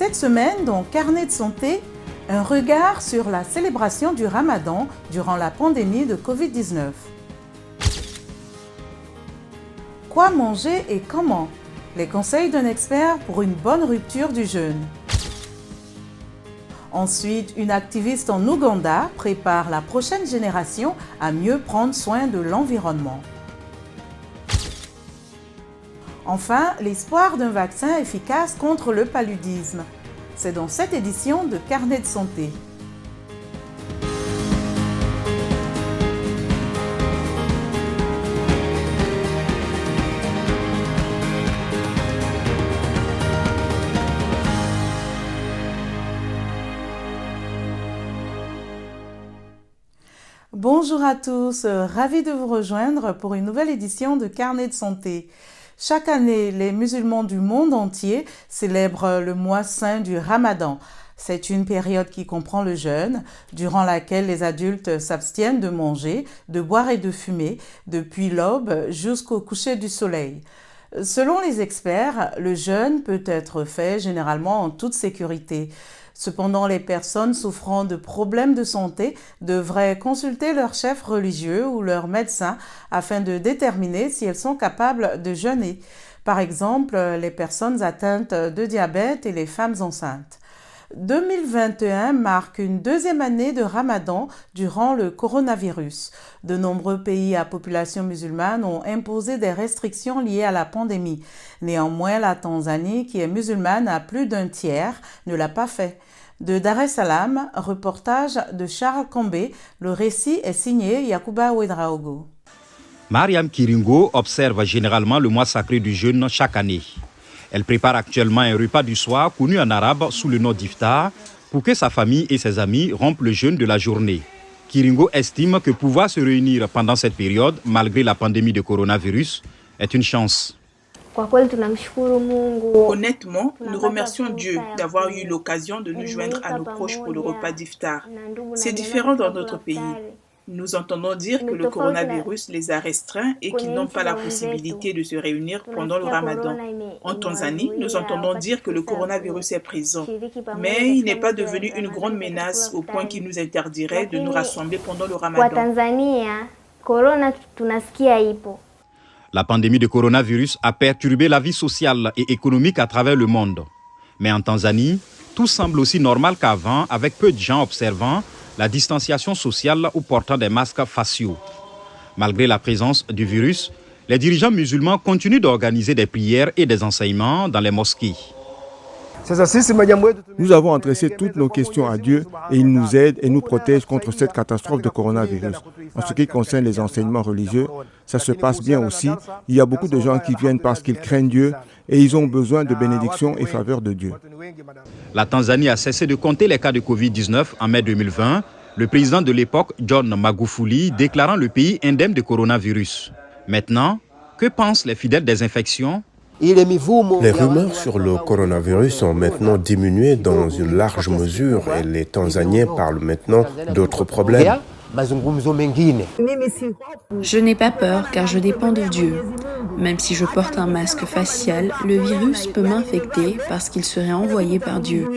cette semaine, dans Carnet de santé, un regard sur la célébration du Ramadan durant la pandémie de Covid-19. Quoi manger et comment? Les conseils d'un expert pour une bonne rupture du jeûne. Ensuite, une activiste en Ouganda prépare la prochaine génération à mieux prendre soin de l'environnement. Enfin, l'espoir d'un vaccin efficace contre le paludisme. C'est dans cette édition de Carnet de santé. Bonjour à tous, ravi de vous rejoindre pour une nouvelle édition de Carnet de santé. Chaque année, les musulmans du monde entier célèbrent le mois saint du Ramadan. C'est une période qui comprend le jeûne, durant laquelle les adultes s'abstiennent de manger, de boire et de fumer, depuis l'aube jusqu'au coucher du soleil. Selon les experts, le jeûne peut être fait généralement en toute sécurité. Cependant, les personnes souffrant de problèmes de santé devraient consulter leur chef religieux ou leur médecin afin de déterminer si elles sont capables de jeûner. Par exemple, les personnes atteintes de diabète et les femmes enceintes. 2021 marque une deuxième année de Ramadan durant le coronavirus. De nombreux pays à population musulmane ont imposé des restrictions liées à la pandémie. Néanmoins, la Tanzanie, qui est musulmane à plus d'un tiers, ne l'a pas fait. De Dar es Salaam, reportage de Charles Combé, le récit est signé Yacouba Ouedraogo. Mariam Kiringo observe généralement le mois sacré du jeûne chaque année. Elle prépare actuellement un repas du soir connu en arabe sous le nom d'iftar pour que sa famille et ses amis rompent le jeûne de la journée. Kiringo estime que pouvoir se réunir pendant cette période, malgré la pandémie de coronavirus, est une chance. Honnêtement, nous remercions Dieu d'avoir eu l'occasion de nous joindre à nos proches pour le repas d'iftar. C'est différent dans notre pays. Nous entendons dire que le coronavirus les a restreints et qu'ils n'ont pas la possibilité de se réunir pendant le Ramadan. En Tanzanie, nous entendons dire que le coronavirus est présent, mais il n'est pas devenu une grande menace au point qu'il nous interdirait de nous rassembler pendant le Ramadan. La pandémie de coronavirus a perturbé la vie sociale et économique à travers le monde. Mais en Tanzanie, tout semble aussi normal qu'avant, avec peu de gens observant la distanciation sociale ou portant des masques faciaux. Malgré la présence du virus, les dirigeants musulmans continuent d'organiser des prières et des enseignements dans les mosquées. Nous avons adressé toutes nos questions à Dieu et il nous aide et nous protège contre cette catastrophe de coronavirus. En ce qui concerne les enseignements religieux, ça se passe bien aussi. Il y a beaucoup de gens qui viennent parce qu'ils craignent Dieu et ils ont besoin de bénédictions et faveurs de Dieu. La Tanzanie a cessé de compter les cas de Covid-19 en mai 2020. Le président de l'époque, John Magufuli, déclarant le pays indemne de coronavirus. Maintenant, que pensent les fidèles des infections ? Les rumeurs sur le coronavirus ont maintenant diminué dans une large mesure et les Tanzaniens parlent maintenant d'autres problèmes. Je n'ai pas peur car je dépends de Dieu. Même si je porte un masque facial, le virus peut m'infecter parce qu'il serait envoyé par Dieu.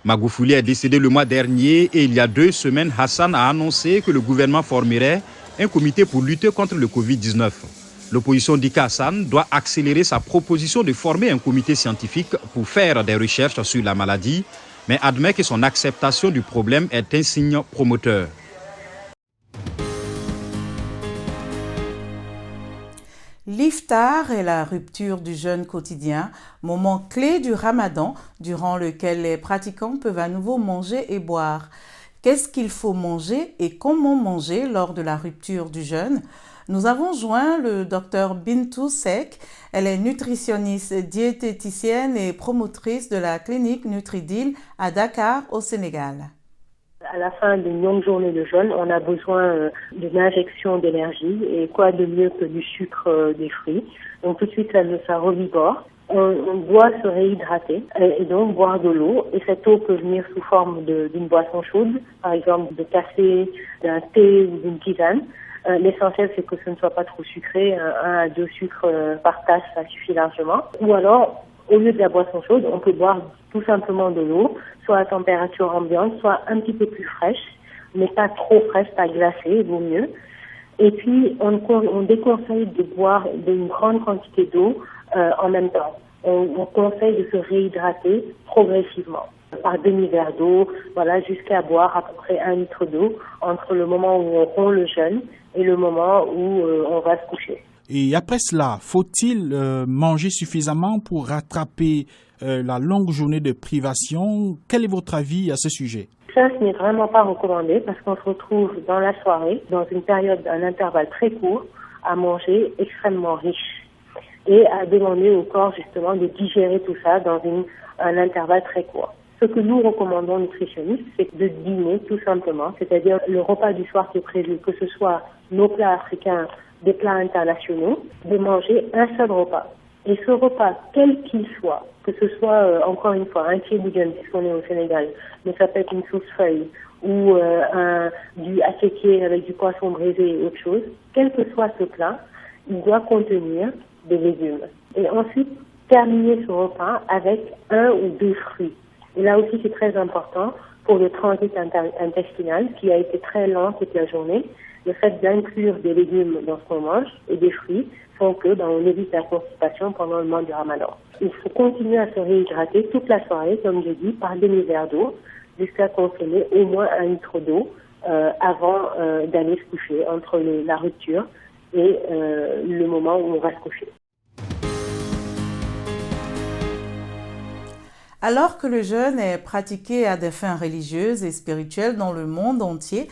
Magufuli est décédé le mois dernier et il y a 2 semaines, Hassan a annoncé que le gouvernement formerait un comité pour lutter contre le Covid-19. L'opposition dit qu'Hassan doit accélérer sa proposition de former un comité scientifique pour faire des recherches sur la maladie, mais admet que son acceptation du problème est un signe promoteur. L'iftar est la rupture du jeûne quotidien, moment clé du Ramadan, durant lequel les pratiquants peuvent à nouveau manger et boire. Qu'est-ce qu'il faut manger et comment manger lors de la rupture du jeûne ? Nous avons joint le Dr Bintou Seck. Elle est nutritionniste, diététicienne et promotrice de la clinique Nutridil à Dakar, au Sénégal. À la fin d'une longue journée de jeûne, on a besoin d'une injection d'énergie et quoi de mieux que du sucre des fruits. Donc tout de suite, ça revigore. On doit se réhydrater et donc boire de l'eau. Et cette eau peut venir sous forme d'une boisson chaude, par exemple de café, d'un thé ou d'une tisane. L'essentiel, c'est que ce ne soit pas trop sucré. 1 à 2 sucres par tasse, ça suffit largement. Ou alors, au lieu de la boisson chaude, on peut boire tout simplement de l'eau, soit à température ambiante, soit un petit peu plus fraîche, mais pas trop fraîche, pas glacée, vaut mieux. Et puis, on déconseille de boire une grande quantité d'eau en même temps. On conseille de se réhydrater progressivement par demi-verre d'eau, voilà, jusqu'à boire à peu près 1 litre d'eau entre le moment où on rompt le jeûne et le moment où on va se coucher. Et après cela, faut-il manger suffisamment pour rattraper la longue journée de privation? Quel est votre avis à ce sujet? Ça, ce n'est vraiment pas recommandé parce qu'on se retrouve dans la soirée, dans une période, un intervalle très court, à manger extrêmement riche et à demander au corps justement de digérer tout ça dans un intervalle très court. Ce que nous recommandons nutritionnistes, c'est de dîner tout simplement, c'est-à-dire le repas du soir qui est prévu, que ce soit nos plats africains, des plats internationaux, de manger un seul repas. Et ce repas, quel qu'il soit, que ce soit, encore une fois, un tchéboudian, puisqu'on est au Sénégal, mais ça peut être une sauce feuille, ou du asséquié avec du poisson braisé et autre chose, quel que soit ce plat, il doit contenir des légumes. Et ensuite, terminer ce repas avec 1 ou 2 fruits. Et là aussi, c'est très important pour le transit intestinal, qui a été très lent toute la journée. Le fait d'inclure des légumes dans ce qu'on mange et des fruits font que on évite la constipation pendant le mois du Ramadan. Il faut continuer à se réhydrater toute la soirée, comme je dis, par demi-verre d'eau, jusqu'à consommer au moins 1 litre d'eau avant d'aller se coucher, entre la rupture et le moment où on va se coucher. Alors que le jeûne est pratiqué à des fins religieuses et spirituelles dans le monde entier,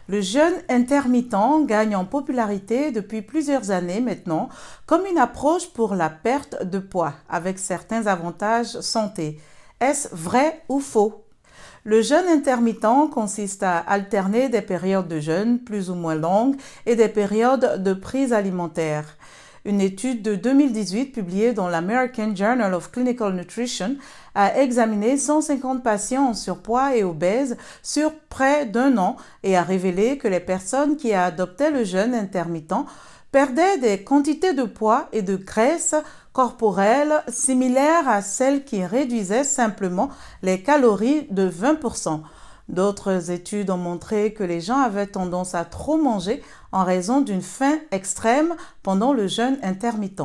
le jeûne intermittent gagne en popularité depuis plusieurs années maintenant comme une approche pour la perte de poids avec certains avantages santé. Est-ce vrai ou faux? Le jeûne intermittent consiste à alterner des périodes de jeûne plus ou moins longues et des périodes de prise alimentaire. Une étude de 2018 publiée dans l'American Journal of Clinical Nutrition a examiné 150 patients en surpoids et obèses sur près d'1 an et a révélé que les personnes qui adoptaient le jeûne intermittent perdaient des quantités de poids et de graisse corporelle similaires à celles qui réduisaient simplement les calories de 20%. D'autres études ont montré que les gens avaient tendance à trop manger en raison d'une faim extrême pendant le jeûne intermittent.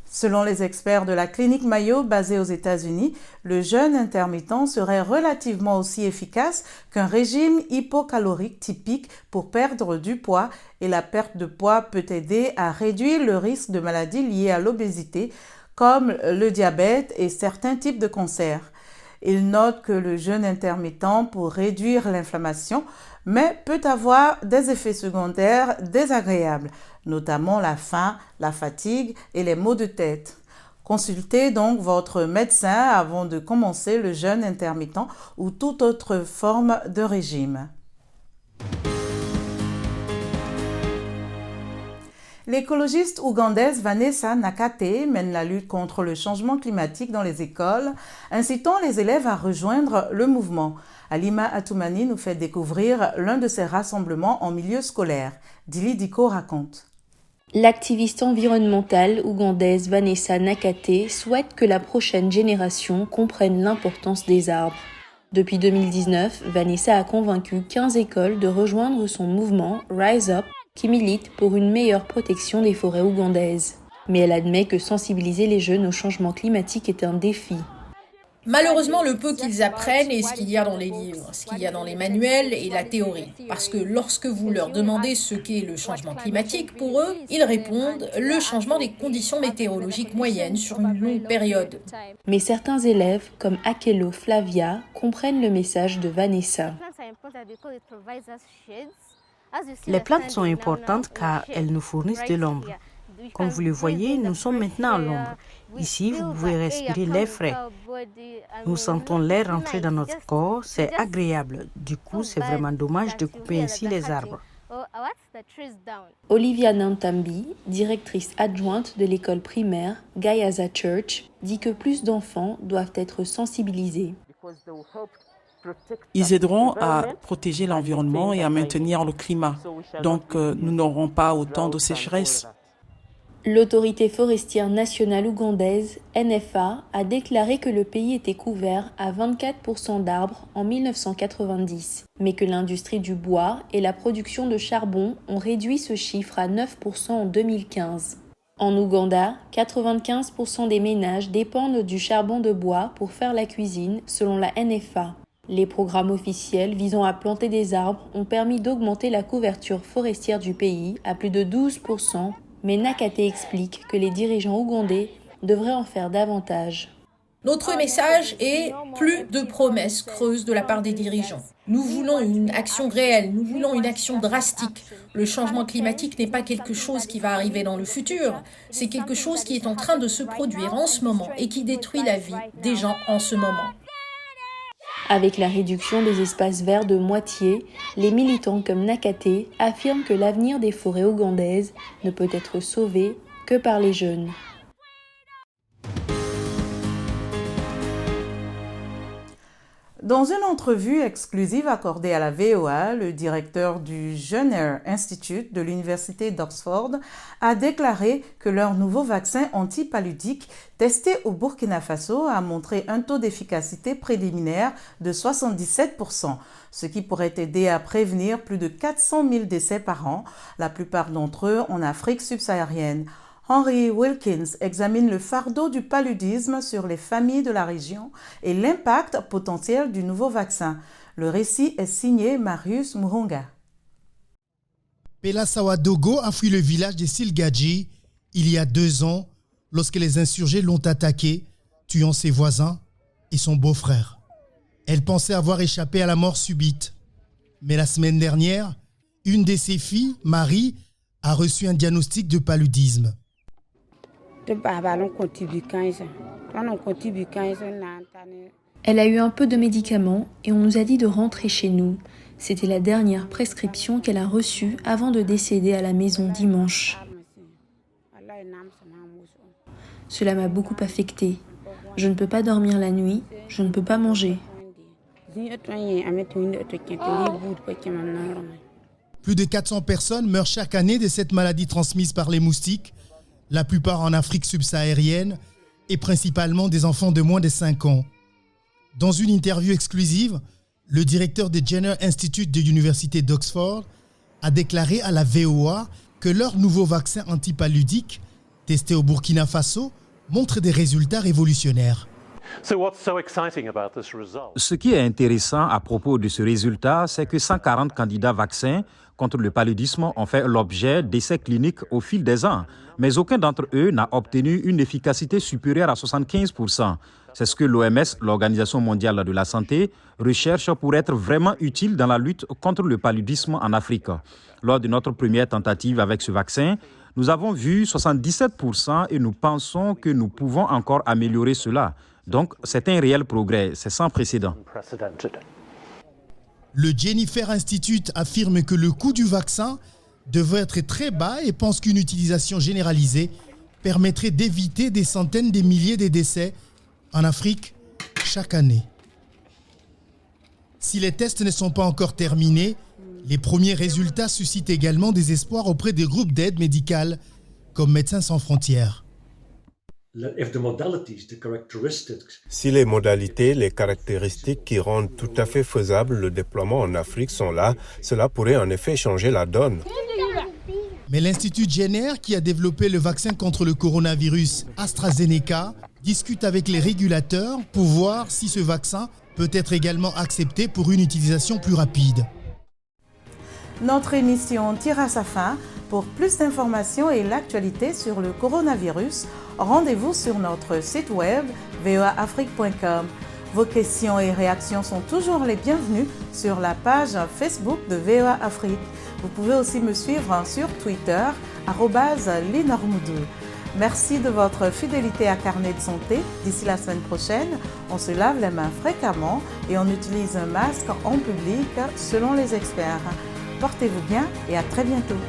Selon les experts de la clinique Mayo basée aux États-Unis, le jeûne intermittent serait relativement aussi efficace qu'un régime hypocalorique typique pour perdre du poids et la perte de poids peut aider à réduire le risque de maladies liées à l'obésité comme le diabète et certains types de cancers. Il note que le jeûne intermittent pour réduire l'inflammation, mais peut avoir des effets secondaires désagréables, notamment la faim, la fatigue et les maux de tête. Consultez donc votre médecin avant de commencer le jeûne intermittent ou toute autre forme de régime. L'écologiste ougandaise Vanessa Nakate mène la lutte contre le changement climatique dans les écoles, incitant les élèves à rejoindre le mouvement. Halima Atoumani nous fait découvrir l'un de ces rassemblements en milieu scolaire. Dili Diko raconte. L'activiste environnementale ougandaise Vanessa Nakate souhaite que la prochaine génération comprenne l'importance des arbres. Depuis 2019, Vanessa a convaincu 15 écoles de rejoindre son mouvement Rise Up, qui milite pour une meilleure protection des forêts ougandaises. Mais elle admet que sensibiliser les jeunes au changement climatique est un défi. Malheureusement, le peu qu'ils apprennent est ce qu'il y a dans les livres, ce qu'il y a dans les manuels et la théorie. Parce que lorsque vous leur demandez ce qu'est le changement climatique, pour eux, ils répondent « le changement des conditions météorologiques moyennes sur une longue période ». Mais certains élèves, comme Akelo Flavia, comprennent le message de Vanessa. Les plantes sont importantes car elles nous fournissent de l'ombre. Comme vous le voyez, nous sommes maintenant à l'ombre. Ici, vous pouvez respirer l'air frais. Nous sentons l'air entrer dans notre corps, c'est agréable. Du coup, c'est vraiment dommage de couper ainsi les arbres. Olivia Nantambi, directrice adjointe de l'école primaire Gayaza Church, dit que plus d'enfants doivent être sensibilisés. Ils aideront à protéger l'environnement et à maintenir le climat. Donc, nous n'aurons pas autant de sécheresse. L'autorité forestière nationale ougandaise, NFA, a déclaré que le pays était couvert à 24% d'arbres en 1990, mais que l'industrie du bois et la production de charbon ont réduit ce chiffre à 9% en 2015. En Ouganda, 95% des ménages dépendent du charbon de bois pour faire la cuisine, selon la NFA. Les programmes officiels visant à planter des arbres ont permis d'augmenter la couverture forestière du pays à plus de 12%, mais Nakate explique que les dirigeants ougandais devraient en faire davantage. Notre message est plus de promesses creuses de la part des dirigeants. Nous voulons une action réelle, nous voulons une action drastique. Le changement climatique n'est pas quelque chose qui va arriver dans le futur, c'est quelque chose qui est en train de se produire en ce moment et qui détruit la vie des gens en ce moment. Avec la réduction des espaces verts de moitié, les militants comme Nakate affirment que l'avenir des forêts ougandaises ne peut être sauvé que par les jeunes. Dans une entrevue exclusive accordée à la VOA, le directeur du Jenner Institute de l'Université d'Oxford a déclaré que leur nouveau vaccin antipaludique testé au Burkina Faso a montré un taux d'efficacité préliminaire de 77%, ce qui pourrait aider à prévenir plus de 400 000 décès par an, la plupart d'entre eux en Afrique subsaharienne. Henry Wilkins examine le fardeau du paludisme sur les familles de la région et l'impact potentiel du nouveau vaccin. Le récit est signé Marius Muhonga. Pela Sawadogo a fui le village de Silgadji il y a 2 ans lorsque les insurgés l'ont attaqué, tuant ses voisins et son beau-frère. Elle pensait avoir échappé à la mort subite. Mais la semaine dernière, une de ses filles, Marie, a reçu un diagnostic de paludisme. Elle a eu un peu de médicaments et on nous a dit de rentrer chez nous. C'était la dernière prescription qu'elle a reçue avant de décéder à la maison dimanche. Cela m'a beaucoup affectée. Je ne peux pas dormir la nuit, je ne peux pas manger. Plus de 400 personnes meurent chaque année de cette maladie transmise par les moustiques, la plupart en Afrique subsaharienne et principalement des enfants de moins de 5 ans. Dans une interview exclusive, le directeur du Jenner Institute de l'Université d'Oxford a déclaré à la VOA que leur nouveau vaccin antipaludique, testé au Burkina Faso, montre des résultats révolutionnaires. Ce qui est intéressant à propos de ce résultat, c'est que 140 candidats vaccins contre le paludisme ont fait l'objet d'essais cliniques au fil des ans, mais aucun d'entre eux n'a obtenu une efficacité supérieure à 75%. C'est ce que l'OMS, l'Organisation mondiale de la santé, recherche pour être vraiment utile dans la lutte contre le paludisme en Afrique. Lors de notre première tentative avec ce vaccin, nous avons vu 77% et nous pensons que nous pouvons encore améliorer cela. Donc, c'est un réel progrès, c'est sans précédent. Le Jennifer Institute affirme que le coût du vaccin devrait être très bas et pense qu'une utilisation généralisée permettrait d'éviter des centaines de milliers de décès en Afrique chaque année. Si les tests ne sont pas encore terminés, les premiers résultats suscitent également des espoirs auprès des groupes d'aide médicale comme Médecins sans frontières. Si les modalités, les caractéristiques qui rendent tout à fait faisable le déploiement en Afrique sont là, cela pourrait en effet changer la donne. Mais l'Institut Jenner, qui a développé le vaccin contre le coronavirus AstraZeneca, discute avec les régulateurs pour voir si ce vaccin peut être également accepté pour une utilisation plus rapide. Notre émission tire à sa fin. Pour plus d'informations et l'actualité sur le coronavirus, rendez-vous sur notre site web voaafrique.com. Vos questions et réactions sont toujours les bienvenues sur la page Facebook de VOA Afrique. Vous pouvez aussi me suivre sur Twitter, @linormoudou. Merci de votre fidélité à Carnet de santé. D'ici la semaine prochaine, on se lave les mains fréquemment et on utilise un masque en public selon les experts. Portez-vous bien et à très bientôt.